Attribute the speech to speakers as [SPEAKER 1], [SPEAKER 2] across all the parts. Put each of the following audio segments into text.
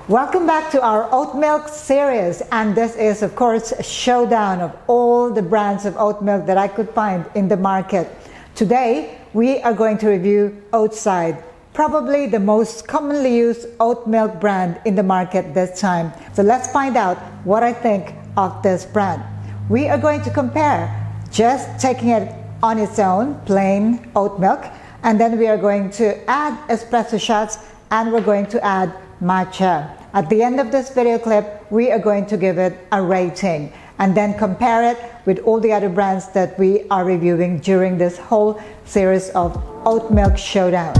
[SPEAKER 1] Welcome back to our oat milk series, and this is of course a showdown of all the brands of oat milk that I could find in the market. Today we are going to review Oatside, probably the most commonly used oat milk brand in the market this time. So let's find out what I think of this brand. We are going to compare just taking it on its own, plain oat milk, and then we are going to add espresso shots and we're going to add matcha. At the end of this video clip, we are going to give it a rating and then compare it with all the other brands that we are reviewing during this whole series of Oat Milk Showdown.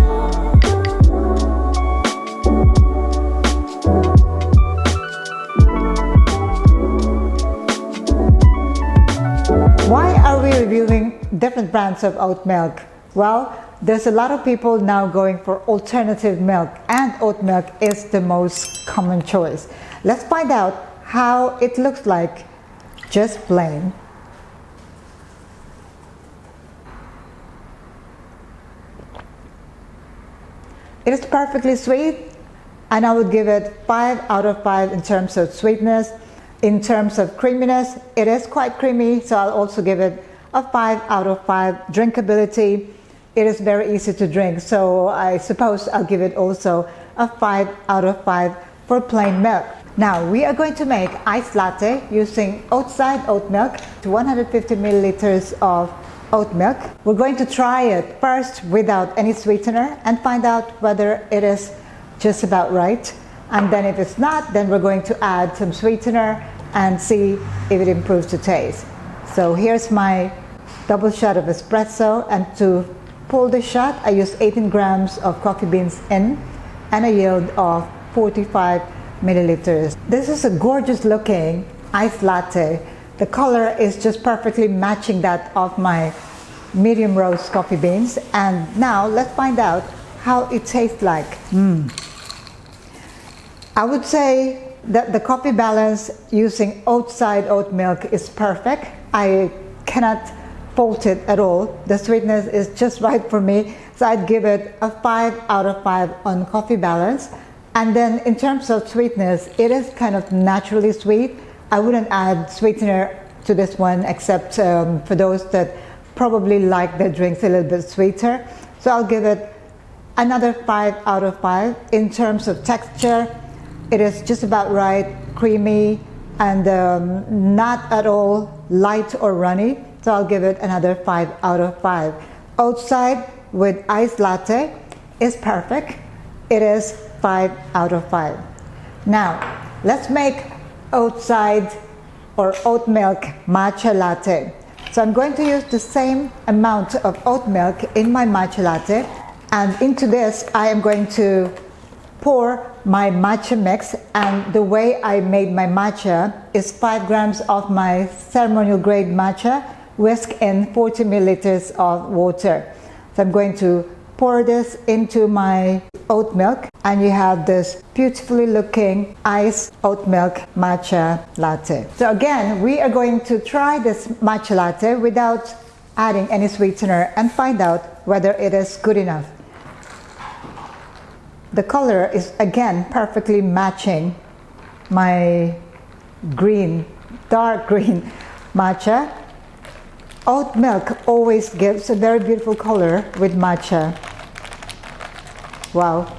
[SPEAKER 1] Why are we reviewing different brands of oat milk? Well, there's a lot of people now going for alternative milk, and oat milk is the most common choice. Let's find out how it looks like just plain. It is perfectly sweet, and I would give it 5 out of 5 in terms of sweetness. In terms of creaminess, it is quite creamy, so I'll also give it a 5 out of 5. Drinkability, it is very easy to drink, so I suppose I'll give it also a 5 out of 5 for plain milk. Now we are going to make iced latte using Oatside oat milk, 150 milliliters of oat milk. We're going to try it first without any sweetener and find out whether it is just about right. And then if it's not, then we're going to add some sweetener and see if it improves the taste. So here's my double shot of espresso, and to pull the shot, I use 18 grams of coffee beans in and a yield of 45 milliliters. This is a gorgeous looking iced latte. The color is just perfectly matching that of my medium roast coffee beans. And now let's find out how it tastes like. I would say that the coffee balance using Oatside oat milk is perfect. I cannot fault it at all. The sweetness is just right for me, so I'd give it a 5 out of 5 on coffee balance. And then in terms of sweetness, it is kind of naturally sweet. I wouldn't add sweetener to this one, except for those that probably like their drinks a little bit sweeter. So I'll give it another 5 out of 5. In terms of texture, it is just about right, creamy, and not at all light or runny. So I'll give it another 5 out of 5. Oatside with iced latte is perfect. It is 5 out of 5. Now, let's make Oatside or oat milk matcha latte. So I'm going to use the same amount of oat milk in my matcha latte, and into this I am going to pour my matcha mix. And the way I made my matcha is 5 grams of my ceremonial grade matcha, whisk in 40 milliliters of water. So I'm going to pour this into my oat milk, and you have this beautifully looking iced oat milk matcha latte. So again, we are going to try this matcha latte without adding any sweetener and find out whether it is good enough. The color is again perfectly matching my green, dark green matcha. Oat milk always gives a very beautiful color with matcha. Wow.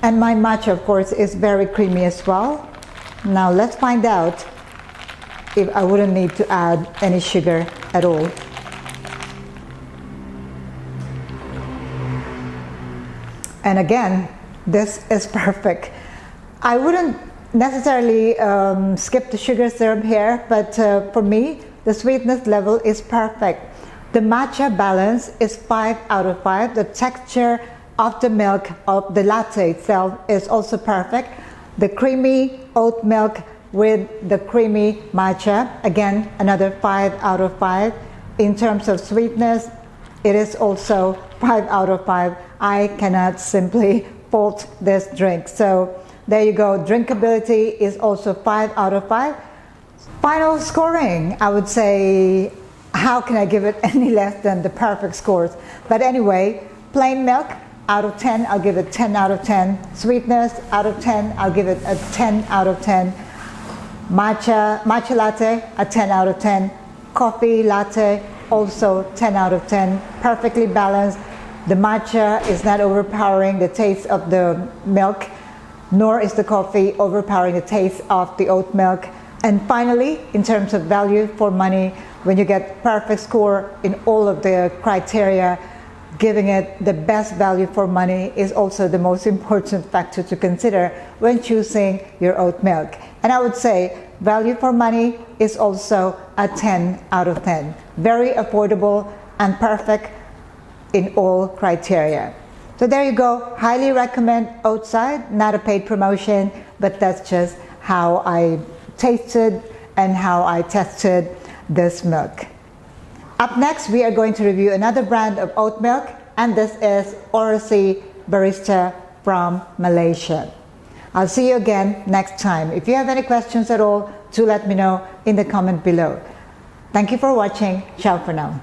[SPEAKER 1] And my matcha, of course, is very creamy as well. Now let's find out if I wouldn't need to add any sugar at all. And again, this is perfect. I wouldn't necessarily skip the sugar syrup here, but for me, the sweetness level is perfect. The matcha balance is 5 out of 5. The texture of the milk of the latte itself is also perfect. The creamy oat milk with the creamy matcha, again, another 5 out of 5. In terms of sweetness, it is also 5 out of 5. I cannot simply fault this drink. So there you go. Drinkability is also 5 out of 5. Final scoring, I would say, how can I give it any less than the perfect scores? But anyway, plain milk, out of 10, I'll give it 10 out of 10. Sweetness, out of 10, I'll give it a 10 out of 10. Matcha latte, a 10 out of 10. Coffee latte, also 10 out of 10. Perfectly balanced. The matcha is not overpowering the taste of the milk, nor is the coffee overpowering the taste of the oat milk. And finally, in terms of value for money, when you get perfect score in all of the criteria, giving it the best value for money is also the most important factor to consider when choosing your oat milk. And I would say value for money is also a 10 out of 10. Very affordable and perfect in all criteria. So there you go. Highly recommend Oatside. Not a paid promotion, but that's just how I tasted and how I tested this milk. Up next, we are going to review another brand of oat milk, and this is BASIC Barista from Malaysia. I'll see you again next time. If you have any questions at all, do let me know in the comment below. Thank you for watching. Ciao for now.